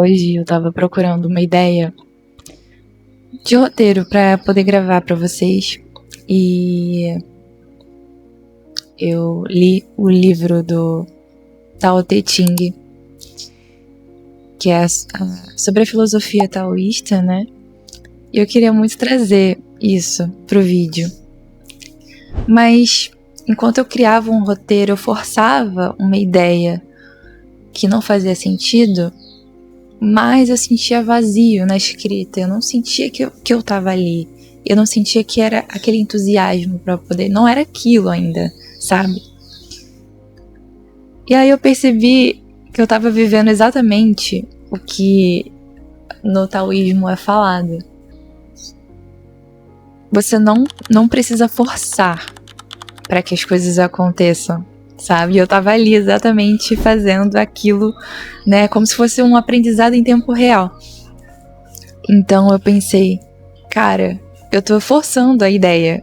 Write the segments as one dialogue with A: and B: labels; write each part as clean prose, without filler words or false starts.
A: Hoje eu tava procurando uma ideia de roteiro pra poder gravar pra vocês e eu li o livro do Tao Te Ching, que é sobre a filosofia taoísta, né? E eu queria muito trazer isso pro vídeo. Mas enquanto eu criava um roteiro, eu forçava uma ideia que não fazia sentido, mas eu sentia vazio na escrita. Eu não sentia que eu tava ali. Eu não sentia que era aquele entusiasmo pra poder. Não era aquilo ainda, sabe? E aí eu percebi que eu tava vivendo exatamente o que no taoísmo é falado. Você não precisa forçar para que as coisas aconteçam, sabe? E eu tava ali exatamente fazendo aquilo, né, como se fosse um aprendizado em tempo real. Então eu pensei, cara, eu tô forçando a ideia.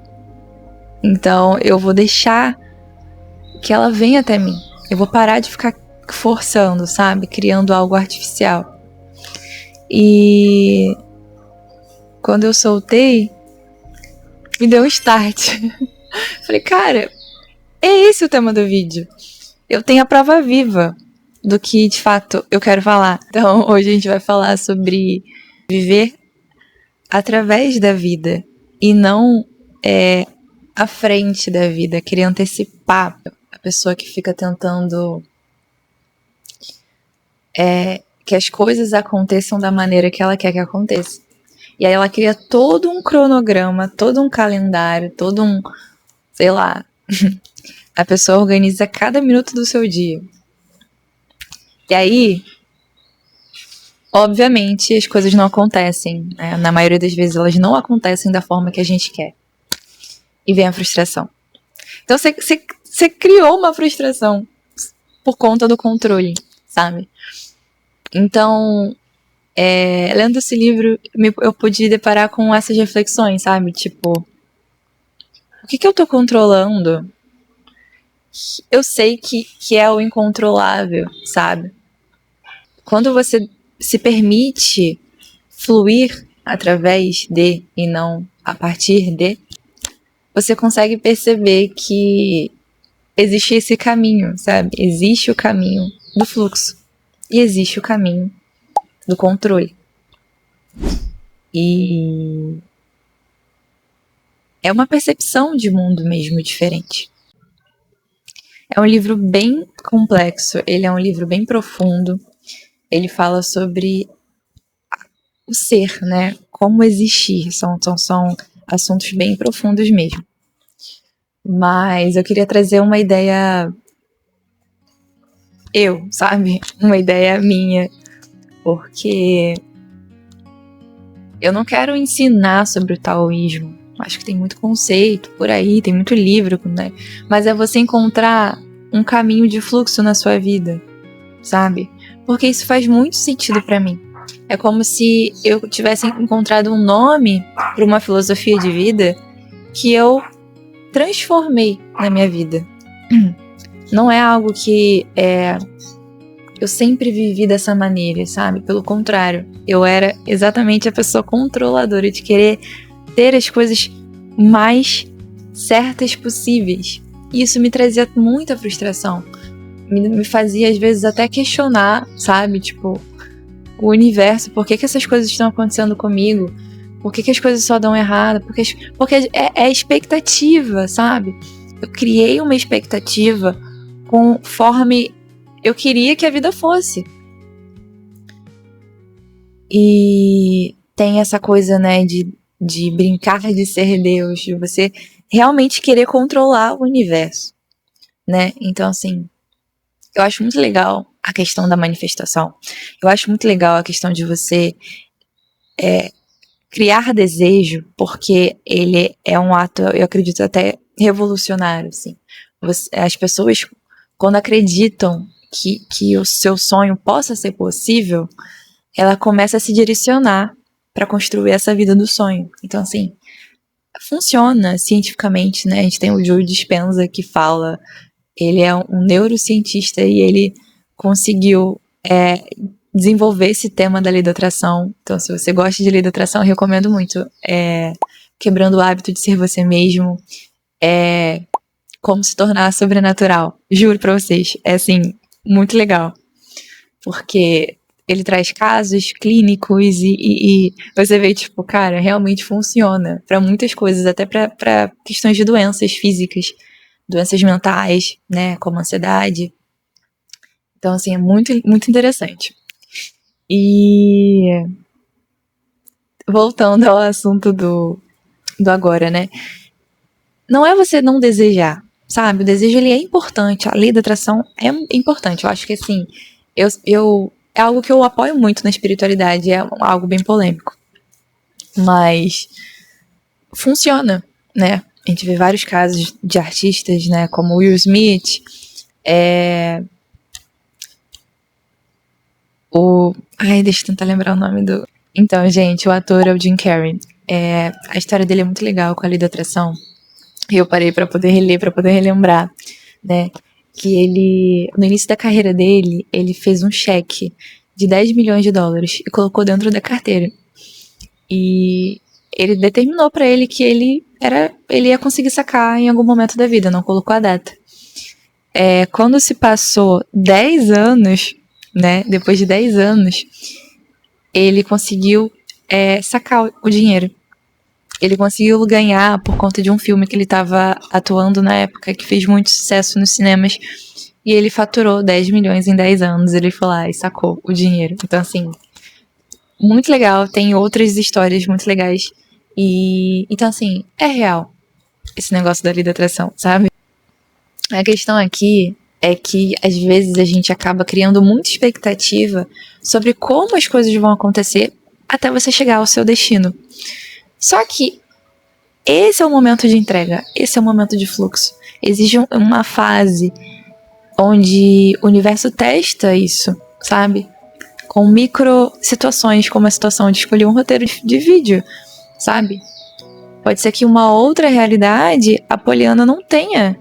A: Então eu vou deixar que ela venha até mim. Eu vou parar de ficar forçando, sabe? Criando algo artificial. E quando eu soltei, me deu um start. Falei, cara, é esse o tema do vídeo. Eu tenho a prova viva do que, de fato, eu quero falar. Então, hoje a gente vai falar sobre viver através da vida e não à frente da vida, querer antecipar a pessoa que fica tentando que as coisas aconteçam da maneira que ela quer que aconteça. E aí ela cria todo um cronograma, todo um calendário, todo um, sei lá, a pessoa organiza cada minuto do seu dia. E aí, obviamente, as coisas não acontecem, né? Na maioria das vezes elas não acontecem da forma que a gente quer. E vem a frustração. Então você criou uma frustração por conta do controle, sabe? Então, lendo esse livro, eu pude deparar com essas reflexões, sabe? Tipo, o que eu tô controlando? Eu sei que é o incontrolável, sabe? Quando você se permite fluir através de e não a partir de, você consegue perceber que existe esse caminho, sabe? Existe o caminho do fluxo e existe o caminho do controle. E é uma percepção de mundo mesmo diferente. É um livro bem complexo, ele é um livro bem profundo. Ele fala sobre o ser, né? Como existir. São assuntos bem profundos mesmo. Mas eu queria trazer uma ideia sabe? Uma ideia minha. Porque eu não quero ensinar sobre o taoísmo. Acho que tem muito conceito por aí, tem muito livro, né? Mas é você encontrar um caminho de fluxo na sua vida, sabe? Porque isso faz muito sentido pra mim. É como se eu tivesse encontrado um nome para uma filosofia de vida que eu transformei na minha vida. Não é algo que eu sempre vivi dessa maneira, sabe? Pelo contrário, eu era exatamente a pessoa controladora de querer ter as coisas mais certas possíveis. E isso me trazia muita frustração. Me fazia, às vezes, até questionar, sabe? Tipo, o universo, por que essas coisas estão acontecendo comigo? Por que as coisas só dão errado? Porque é expectativa, sabe? Eu criei uma expectativa conforme eu queria que a vida fosse. E tem essa coisa, né, de brincar de ser Deus, de você realmente querer controlar o universo, né? Então, assim, eu acho muito legal a questão da manifestação. Eu acho muito legal a questão de você criar desejo, porque ele é um ato, eu acredito, até revolucionário, assim. As pessoas, quando acreditam que o seu sonho possa ser possível, ela começa a se direcionar para construir essa vida do sonho. Então, assim, funciona cientificamente, né? A gente tem o Joe Dispenza que fala, ele é um neurocientista e ele conseguiu desenvolver esse tema da lei da atração. Então, se você gosta de lei da atração, eu recomendo muito. Quebrando o hábito de ser você mesmo. Como se tornar sobrenatural. Juro pra vocês. É, assim, muito legal. Porque ele traz casos clínicos e você vê, tipo, cara, realmente funciona pra muitas coisas, até pra questões de doenças físicas, doenças mentais, né, como ansiedade. Então, assim, é muito, muito interessante. E voltando ao assunto do agora, né? Não é você não desejar, sabe? O desejo, ele é importante. A lei da atração é importante. Eu acho que, assim, é algo que eu apoio muito na espiritualidade. É algo bem polêmico. Mas funciona, né? A gente vê vários casos de artistas, né? Como Will Smith. Deixa eu tentar lembrar o nome do... Então, gente, o ator é o Jim Carrey. A história dele é muito legal com a lei da atração. E eu parei pra poder reler, pra poder relembrar, né? Que ele, no início da carreira dele, ele fez um cheque de 10 milhões de dólares e colocou dentro da carteira. E ele determinou pra ele que ele ia conseguir sacar em algum momento da vida, não colocou a data. Quando se passou 10 anos, né? Depois de 10 anos, ele conseguiu sacar o dinheiro. Ele conseguiu ganhar por conta de um filme que ele estava atuando na época, que fez muito sucesso nos cinemas. E ele faturou 10 milhões em 10 anos. Ele foi lá e sacou o dinheiro. Então, assim, muito legal. Tem outras histórias muito legais. Então, assim, é real esse negócio da lei da atração, sabe? A questão aqui é que, às vezes, a gente acaba criando muita expectativa sobre como as coisas vão acontecer até você chegar ao seu destino. Só que esse é o momento de entrega, esse é o momento de fluxo. Exige uma fase onde o universo testa isso, sabe? Com micro situações, como a situação de escolher um roteiro de vídeo, sabe? Pode ser que uma outra realidade a Poliana não tenha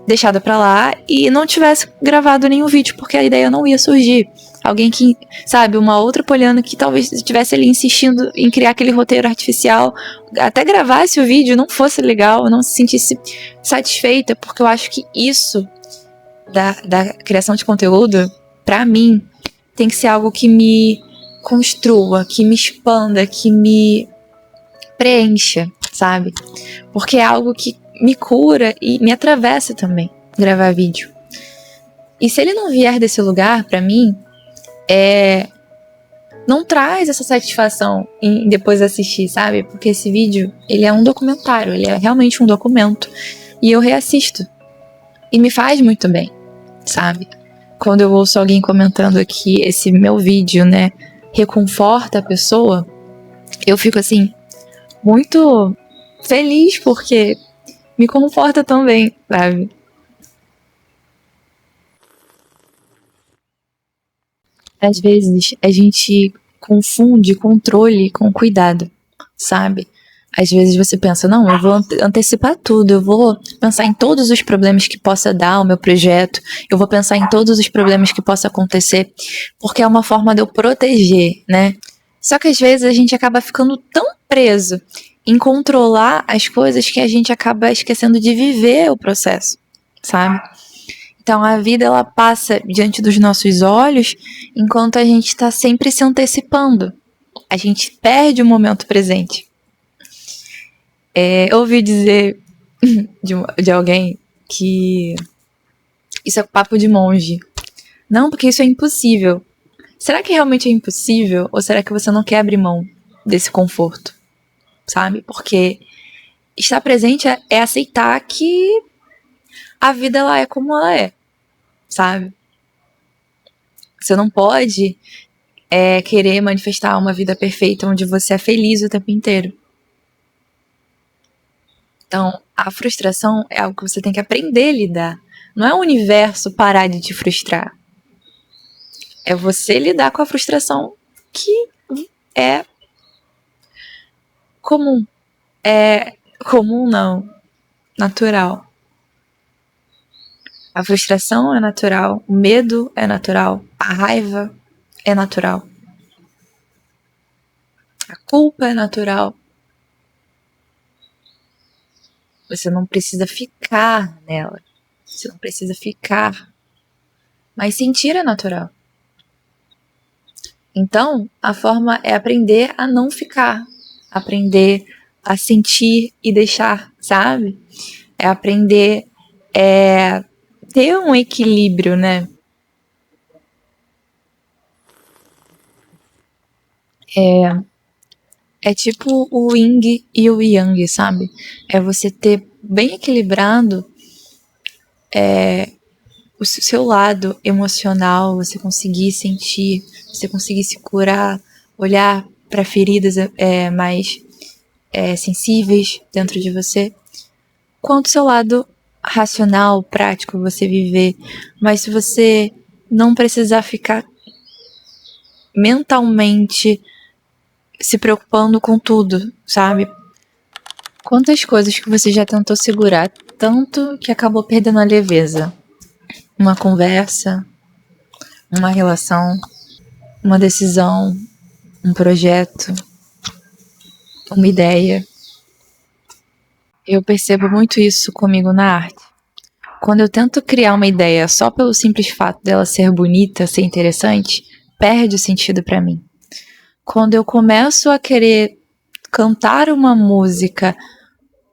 A: deixado pra lá e não tivesse gravado nenhum vídeo, porque a ideia não ia surgir. Alguém que, sabe, uma outra Poliana que talvez estivesse ali insistindo em criar aquele roteiro artificial, até gravasse o vídeo, não fosse legal, não se sentisse satisfeita, porque eu acho que isso da criação de conteúdo, pra mim, tem que ser algo que me construa, que me expanda, que me preencha, sabe? Porque é algo que me cura e me atravessa também, gravar vídeo. E se ele não vier desse lugar, pra mim, não traz essa satisfação em depois assistir, sabe? Porque esse vídeo, ele é um documentário, ele é realmente um documento. E eu reassisto. E me faz muito bem, sabe? Quando eu ouço alguém comentando que esse meu vídeo, né, reconforta a pessoa, eu fico assim, muito feliz, porque me conforta também, sabe? Às vezes a gente confunde controle com cuidado, sabe? Às vezes você pensa, não, eu vou antecipar tudo, eu vou pensar em todos os problemas que possa dar ao meu projeto, eu vou pensar em todos os problemas que possa acontecer, porque é uma forma de eu proteger, né? Só que às vezes a gente acaba ficando tão preso em controlar as coisas que a gente acaba esquecendo de viver o processo, sabe? Então a vida, ela passa diante dos nossos olhos enquanto a gente está sempre se antecipando. A gente perde o momento presente. Eu ouvi dizer de alguém que isso é papo de monge. Não, porque isso é impossível. Será que realmente é impossível? Ou será que você não quer abrir mão desse conforto? Sabe? Porque estar presente é aceitar que a vida, ela é como ela é. Sabe? Você não pode querer manifestar uma vida perfeita onde você é feliz o tempo inteiro. Então, a frustração é algo que você tem que aprender a lidar. Não é o universo parar de te frustrar. É você lidar com a frustração que é comum. Comum não, natural. A frustração é natural, o medo é natural, a raiva é natural, a culpa é natural. Você não precisa ficar nela, você não precisa ficar, mas sentir é natural. Então, a forma é aprender a não ficar, aprender a sentir e deixar, sabe? É aprender ter um equilíbrio, né? É tipo o yin e o yang, sabe? É você ter bem equilibrado o seu lado emocional, você conseguir sentir, você conseguir se curar, olhar para feridas mais sensíveis dentro de você, quanto o seu lado racional, prático, você viver. Mas se você não precisar ficar mentalmente se preocupando com tudo, sabe? Quantas coisas que você já tentou segurar tanto que acabou perdendo a leveza? Uma conversa, uma relação, uma decisão, um projeto, uma ideia. Eu percebo muito isso comigo na arte. Quando eu tento criar uma ideia só pelo simples fato dela ser bonita, ser interessante, perde o sentido para mim. Quando eu começo a querer cantar uma música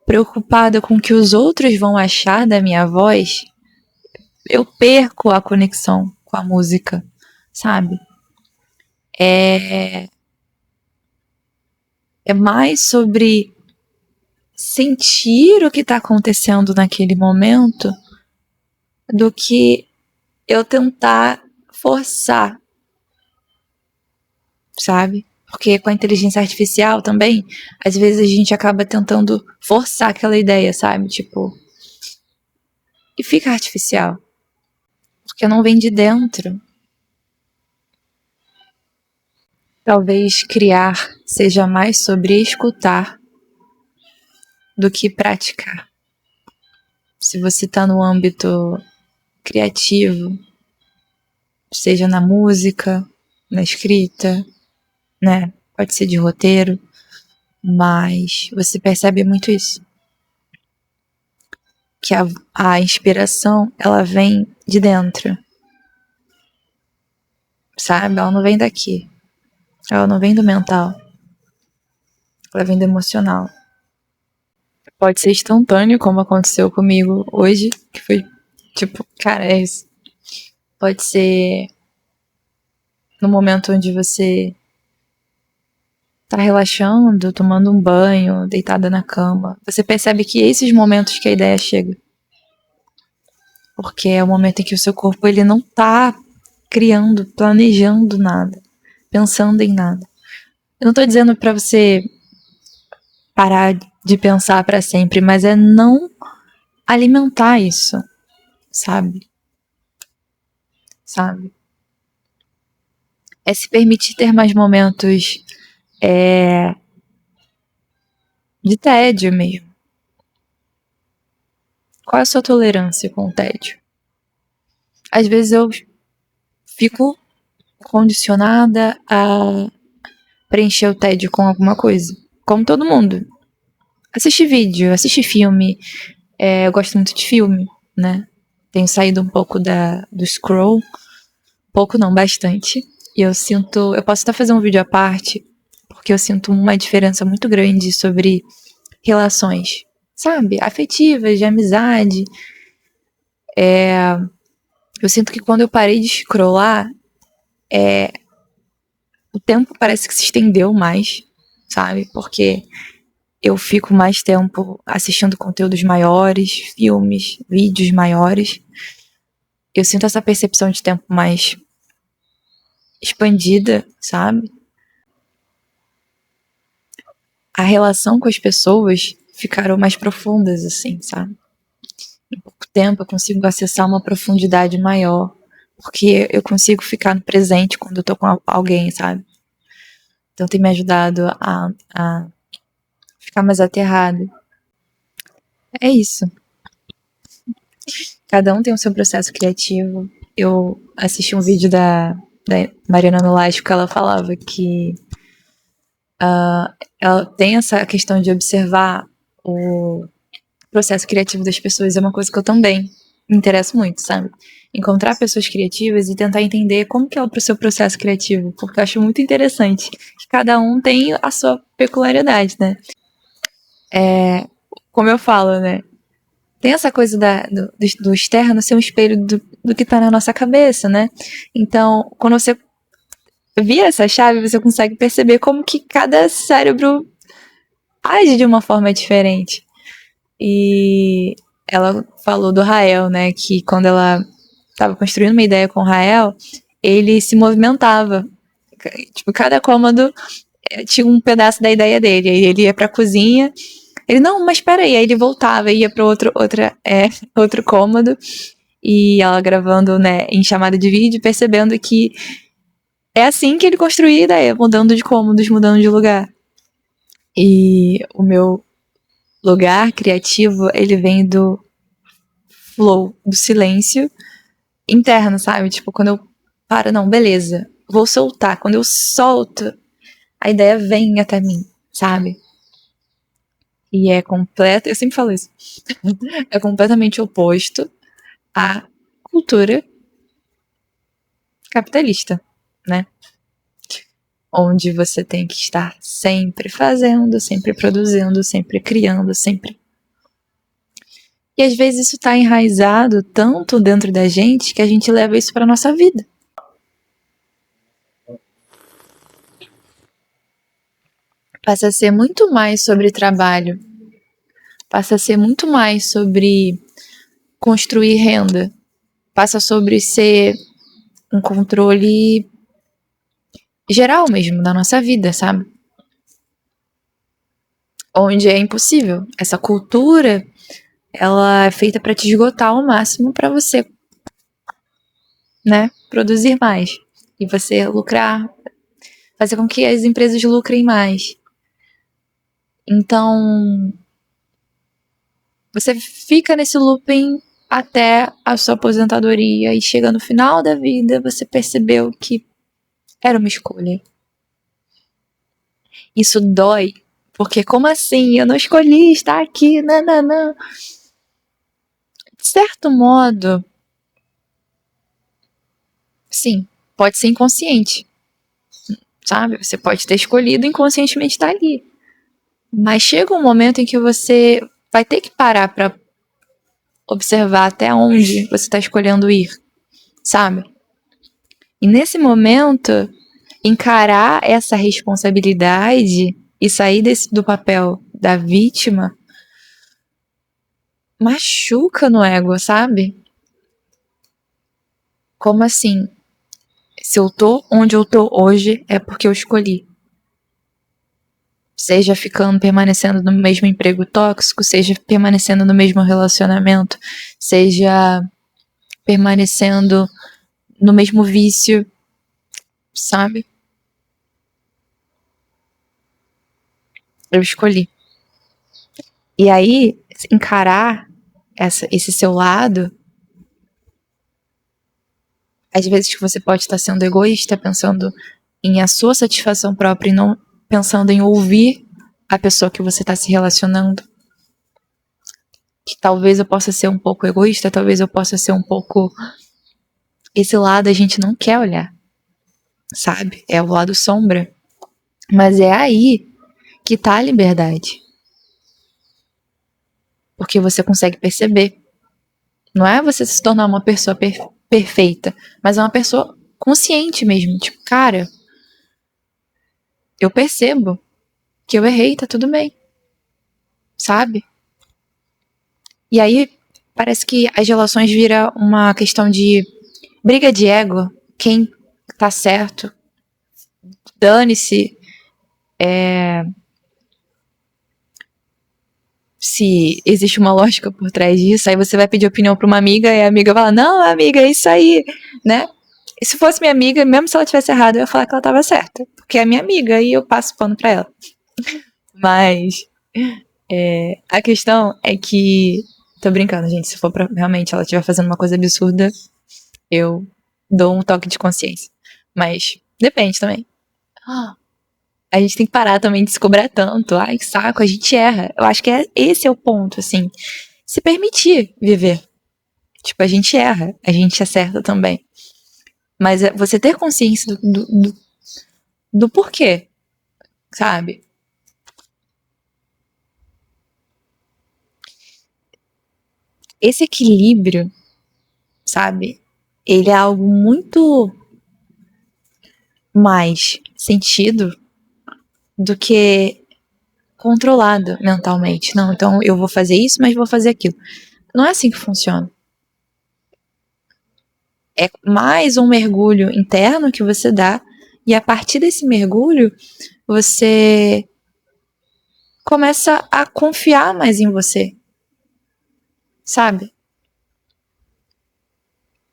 A: preocupada com o que os outros vão achar da minha voz, eu perco a conexão com a música, sabe? É mais sobre sentir o que está acontecendo naquele momento do que eu tentar forçar, sabe? Porque com a inteligência artificial também, às vezes a gente acaba tentando forçar aquela ideia, sabe? Tipo, e fica artificial, porque não vem de dentro. Talvez criar seja mais sobre escutar do que praticar. Se você está no âmbito criativo, seja na música, na escrita, né? Pode ser de roteiro, mas você percebe muito isso. Que a inspiração, ela vem de dentro, sabe? Ela não vem daqui. Ela não vem do mental. Ela vem do emocional. Pode ser instantâneo, como aconteceu comigo hoje, que foi tipo, cara, é isso. Pode ser no momento onde você tá relaxando, tomando um banho, deitada na cama. Você percebe que esses momentos que a ideia chega. Porque é o momento em que o seu corpo ele não tá criando, planejando nada, pensando em nada. Eu não tô dizendo pra você parar de pensar pra sempre, mas é não alimentar isso, sabe? Sabe? É se permitir ter mais momentos de tédio mesmo. Qual é a sua tolerância com o tédio? Às vezes eu fico condicionada a preencher o tédio com alguma coisa. Como todo mundo. Assistir vídeo, assistir filme. Eu gosto muito de filme, né? Tenho saído um pouco do scroll. Pouco não, bastante. E eu sinto... Eu posso até fazer um vídeo à parte, porque eu sinto uma diferença muito grande sobre relações, sabe? Afetivas, de amizade. Eu sinto que quando eu parei de scrollar, o tempo parece que se estendeu mais, sabe? Porque eu fico mais tempo assistindo conteúdos maiores, filmes, vídeos maiores. Eu sinto essa percepção de tempo mais expandida, sabe? A relação com as pessoas ficaram mais profundas, assim, sabe? Em pouco tempo eu consigo acessar uma profundidade maior, porque eu consigo ficar no presente quando eu tô com alguém, sabe? Então tem me ajudado a ficar mais aterrado. É isso. Cada um tem o seu processo criativo. Eu assisti um vídeo da Mariana Nolasco que ela falava que ela tem essa questão de observar o processo criativo das pessoas. É uma coisa que eu também me interesso muito, sabe? Encontrar pessoas criativas e tentar entender como que é o seu processo criativo, porque eu acho muito interessante que cada um tem a sua peculiaridade, né? Como eu falo, né? Tem essa coisa do externo ser um espelho do que tá na nossa cabeça, né? Então, quando você vira essa chave, você consegue perceber como que cada cérebro age de uma forma diferente. E ela falou do Rael, né? Que quando ela estava construindo uma ideia com o Rael, ele se movimentava. Tipo, cada cômodo tinha um pedaço da ideia dele. Aí ele ia pra cozinha. Ele, não, mas peraí. Aí ele voltava, ia pra outro cômodo. E ela gravando, né, em chamada de vídeo, percebendo que é assim que ele construía a ideia, mudando de cômodos, mudando de lugar. E o meu lugar criativo, ele vem do flow, do silêncio interno, sabe? Tipo, quando eu paro, não, beleza, vou soltar. Quando eu solto, a ideia vem até mim, sabe? E é completo, eu sempre falo isso, é completamente oposto à cultura capitalista, né? Onde você tem que estar sempre fazendo, sempre produzindo, sempre criando, sempre. E às vezes isso tá enraizado tanto dentro da gente que a gente leva isso pra nossa vida. Passa a ser muito mais sobre trabalho. Passa a ser muito mais sobre construir renda. Passa sobre ser um controle geral mesmo da nossa vida, sabe? Onde é impossível. Essa cultura, ela é feita para te esgotar ao máximo para você, né, produzir mais e você lucrar, fazer com que as empresas lucrem mais. Então, você fica nesse looping até a sua aposentadoria e chega no final da vida, você percebeu que era uma escolha. Isso dói, porque como assim? Eu não escolhi estar aqui, nananã. De certo modo, sim, pode ser inconsciente, sabe? Você pode ter escolhido inconscientemente estar ali. Mas chega um momento em que você vai ter que parar para observar até onde você está escolhendo ir, sabe? E nesse momento, encarar essa responsabilidade e sair do papel da vítima machuca no ego, sabe? Como assim? Se eu tô onde eu tô hoje é porque eu escolhi. Seja permanecendo no mesmo emprego tóxico, seja permanecendo no mesmo relacionamento, seja permanecendo no mesmo vício, sabe? Eu escolhi. E aí, encarar esse seu lado, às vezes que você pode estar sendo egoísta, pensando em a sua satisfação própria e não pensando em ouvir a pessoa que você está se relacionando. Que talvez eu possa ser um pouco egoísta, talvez eu possa ser um pouco... Esse lado a gente não quer olhar, sabe? É o lado sombra. Mas é aí que tá a liberdade. Porque você consegue perceber. Não é você se tornar uma pessoa perfeita, mas é uma pessoa consciente mesmo. Tipo, cara, eu percebo que eu errei, tá tudo bem. Sabe? E aí, parece que as relações viram uma questão de briga de ego. Quem tá certo, dane-se se existe uma lógica por trás disso. Aí você vai pedir opinião pra uma amiga e a amiga fala, não, amiga, é isso aí, né? E se fosse minha amiga, mesmo se ela tivesse errado, eu ia falar que ela tava certa. Porque é minha amiga e eu passo pano pra ela. Mas a questão é que Tô brincando, gente. Se for pra realmente ela estiver fazendo uma coisa absurda, eu dou um toque de consciência. Mas depende também. A gente tem que parar também de se cobrar tanto. Ai, que saco, a gente erra. Eu acho que esse é o ponto, assim. Se permitir viver. Tipo, a gente erra, a gente acerta também. Mas você ter consciência do porquê, sabe? Esse equilíbrio, sabe? Ele é algo muito mais sentido do que controlado mentalmente. Não, então eu vou fazer isso, mas vou fazer aquilo. Não é assim que funciona. É mais um mergulho interno que você dá, e a partir desse mergulho, você começa a confiar mais em você. Sabe?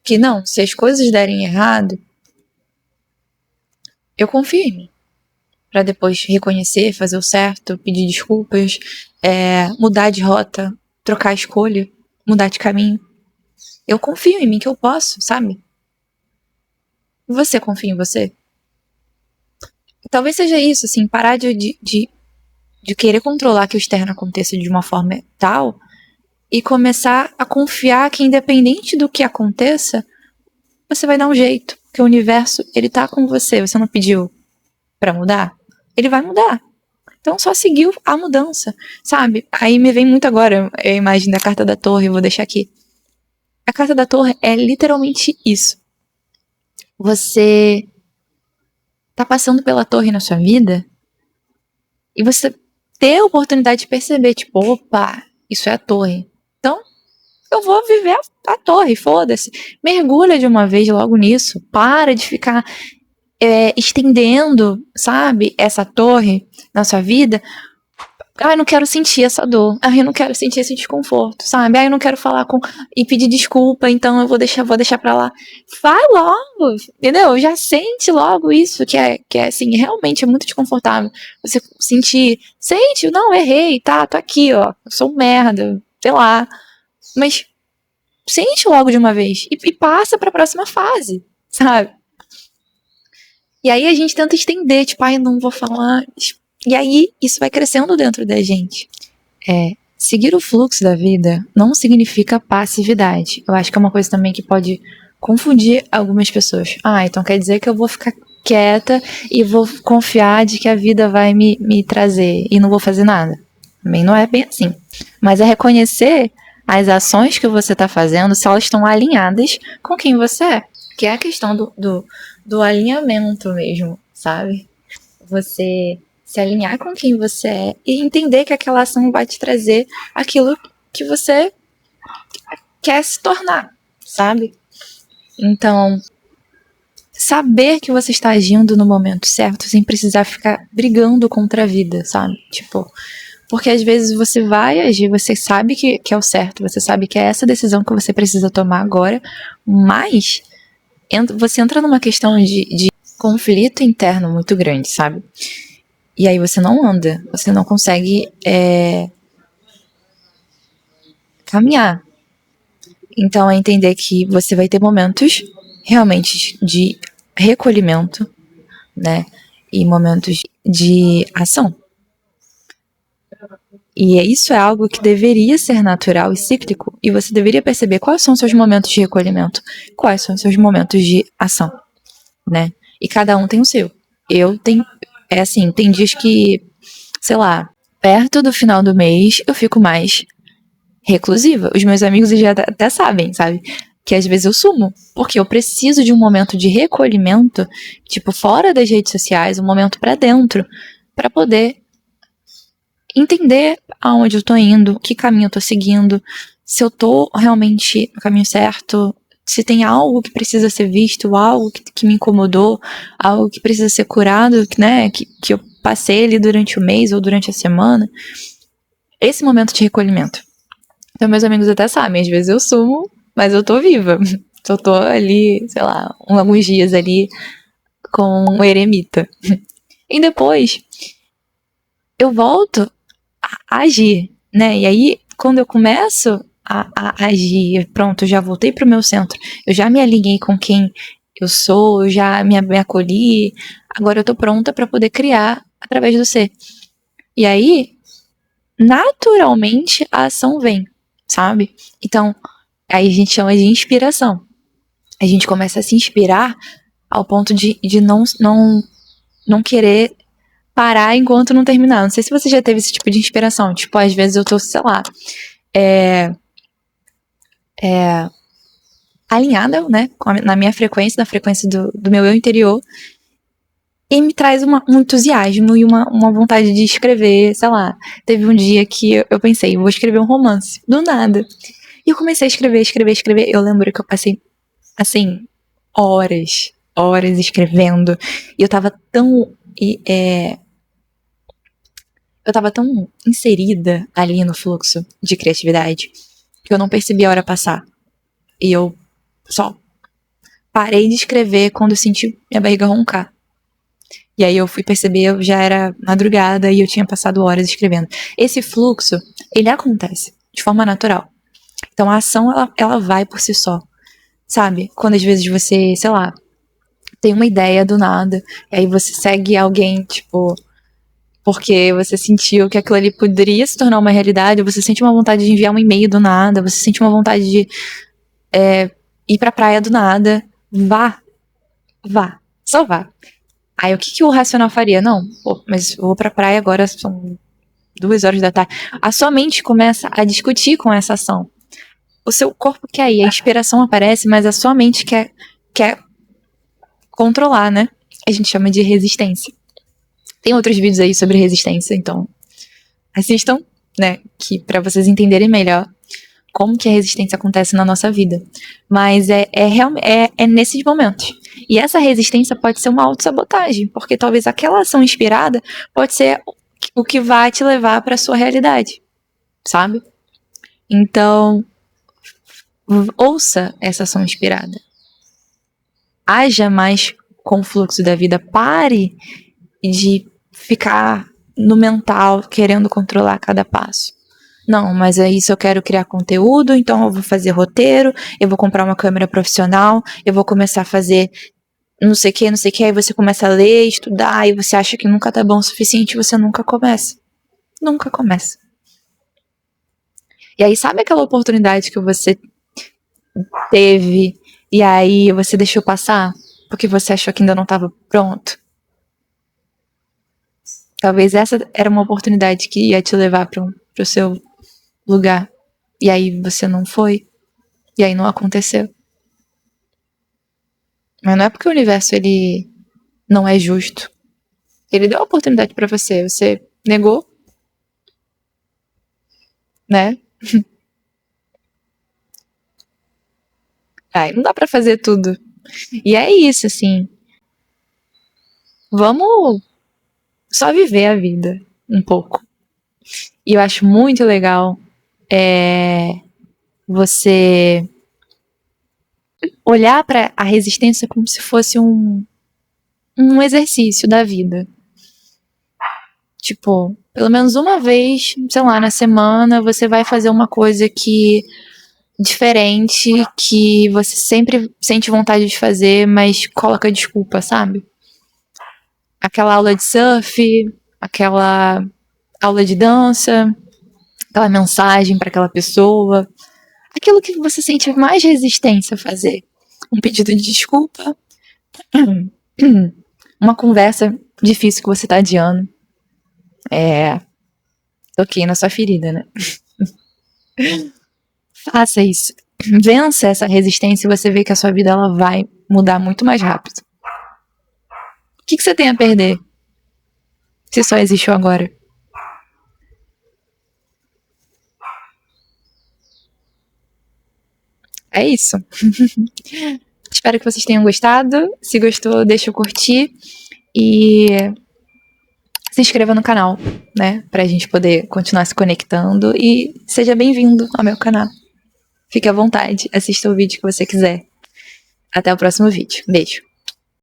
A: Que não, se as coisas derem errado, eu confio em mim. Pra depois reconhecer, fazer o certo, pedir desculpas, mudar de rota, trocar a escolha, mudar de caminho. Eu confio em mim que eu posso, sabe? Você confia em você? Talvez seja isso, assim, parar de querer controlar que o externo aconteça de uma forma tal e começar a confiar que independente do que aconteça, você vai dar um jeito, que o universo, ele tá com você, você não pediu pra mudar? Ele vai mudar. Então só seguiu a mudança, sabe? Aí me vem muito agora a imagem da carta da torre, vou deixar aqui. A carta da torre é literalmente isso. Você tá passando pela torre na sua vida e você ter a oportunidade de perceber, tipo, opa, isso é a torre. Então, eu vou viver a torre, foda-se. Mergulha de uma vez logo nisso. Para de ficar estendendo, sabe, essa torre na sua vida. Ai, não quero sentir essa dor. Ai, eu não quero sentir esse desconforto, sabe? Ai, eu não quero falar e pedir desculpa, então eu vou deixar pra lá. Vai logo, entendeu? Já sente logo isso, que é assim, realmente é muito desconfortável. Você sente, não, errei, tá, tô aqui, ó, eu sou um merda, sei lá. Mas sente logo de uma vez e passa pra próxima fase, sabe? E aí a gente tenta estender, tipo, ai, não vou falar. E aí isso vai crescendo dentro da gente. Seguir o fluxo da vida não significa passividade. Eu acho que é uma coisa também que pode confundir algumas pessoas. Ah, então quer dizer que eu vou ficar quieta e vou confiar de que a vida vai me trazer e não vou fazer nada. Também não é bem assim. Mas é reconhecer as ações que você está fazendo, se elas estão alinhadas com quem você é. Que é a questão do alinhamento mesmo, sabe? Você se alinhar com quem você é e entender que aquela ação vai te trazer aquilo que você quer se tornar, sabe? Então, saber que você está agindo no momento certo sem precisar ficar brigando contra a vida, sabe? Tipo, porque às vezes você vai agir, você sabe que é o certo, você sabe que é essa decisão que você precisa tomar agora, mas você entra numa questão de conflito interno muito grande, sabe? E aí você não anda, você não consegue caminhar. Então é entender que você vai ter momentos realmente de recolhimento, né? E momentos de ação. E isso é algo que deveria ser natural e cíclico, e você deveria perceber quais são os seus momentos de recolhimento, quais são os seus momentos de ação, né? E cada um tem o seu. Tem dias que, sei lá, perto do final do mês eu fico mais reclusiva. Os meus amigos já até sabem, sabe? Que às vezes eu sumo, porque eu preciso de um momento de recolhimento, tipo, fora das redes sociais, um momento pra dentro, pra poder entender aonde eu tô indo, que caminho eu tô seguindo, se eu tô realmente no caminho certo, se tem algo que precisa ser visto, algo que me incomodou, algo que precisa ser curado, né, que eu passei ali durante o mês ou durante a semana. Esse momento de recolhimento. Então, meus amigos até sabem, às vezes eu sumo, mas eu tô viva. Eu tô ali, sei lá, alguns dias ali com um eremita. E depois eu volto a agir, né? E aí, quando eu começo a agir. Pronto, eu já voltei pro meu centro. Eu já me alinhei com quem eu sou, eu já me acolhi. Agora eu tô pronta para poder criar através do ser. E aí, naturalmente, a ação vem, sabe? Então, aí a gente chama de inspiração. A gente começa a se inspirar ao ponto de não querer parar enquanto não terminar. Não sei se você já teve esse tipo de inspiração. Tipo, às vezes eu tô, sei lá, alinhada, né, na minha frequência, na frequência do meu eu interior, e me traz um entusiasmo e uma vontade de escrever, sei lá. Teve um dia que eu pensei, vou escrever um romance, do nada. E eu comecei a escrever. Eu lembro que eu passei, assim, horas escrevendo. E eu tava tão inserida ali no fluxo de criatividade que eu não percebi a hora passar. E eu só parei de escrever quando eu senti minha barriga roncar. E aí eu fui perceber, já era madrugada e eu tinha passado horas escrevendo. Esse fluxo, ele acontece de forma natural. Então a ação, ela vai por si só. Sabe? Quando às vezes você, sei lá, tem uma ideia do nada, e aí você segue alguém, tipo, porque você sentiu que aquilo ali poderia se tornar uma realidade, ou você sente uma vontade de enviar um e-mail do nada, você sente uma vontade de ir pra praia do nada. Vá. Só vá. Aí o que o racional faria? Não, pô, mas eu vou pra praia agora, são 2 horas da tarde. A sua mente começa a discutir com essa ação. O seu corpo quer ir, a inspiração aparece, mas a sua mente quer controlar, né? A gente chama de resistência. Tem outros vídeos aí sobre resistência, então assistam, né? Que para vocês entenderem melhor como que a resistência acontece na nossa vida. Mas é nesses momentos. E essa resistência pode ser uma autossabotagem, porque talvez aquela ação inspirada pode ser o que vai te levar para sua realidade, sabe? Então, ouça essa ação inspirada. Haja mais com o fluxo da vida. Pare de ficar no mental querendo controlar cada passo. Não, mas é isso, eu quero criar conteúdo, então eu vou fazer roteiro, eu vou comprar uma câmera profissional, eu vou começar a fazer não sei o que, aí você começa a ler, estudar, e você acha que nunca tá bom o suficiente, e você nunca começa. Nunca começa. E aí, sabe aquela oportunidade que você teve, e aí você deixou passar, porque você achou que ainda não estava pronto? Talvez essa era uma oportunidade que ia te levar pro seu lugar. E aí você não foi. E aí não aconteceu. Mas não é porque o universo, ele não é justo. Ele deu a oportunidade pra você. Você negou. Né? Ai, não dá pra fazer tudo. E é isso, assim. Vamos só viver a vida um pouco. E eu acho muito legal você olhar para a resistência como se fosse um exercício da vida. Tipo, pelo menos uma vez, sei lá, na semana, você vai fazer uma coisa que diferente, que você sempre sente vontade de fazer, mas coloca desculpa, sabe? Aquela aula de surf, aquela aula de dança, aquela mensagem para aquela pessoa, aquilo que você sente mais resistência a fazer. Um pedido de desculpa, uma conversa difícil que você tá adiando. Toquei na sua ferida, né? Faça isso. Vença essa resistência e você vê que a sua vida ela vai mudar muito mais rápido. O que você tem a perder? Se só existe o agora. É isso. Espero que vocês tenham gostado. Se gostou, deixa eu curtir. E se inscreva no canal, né? Pra gente poder continuar se conectando. E seja bem-vindo ao meu canal. Fique à vontade, assista o vídeo que você quiser. Até o próximo vídeo. Beijo.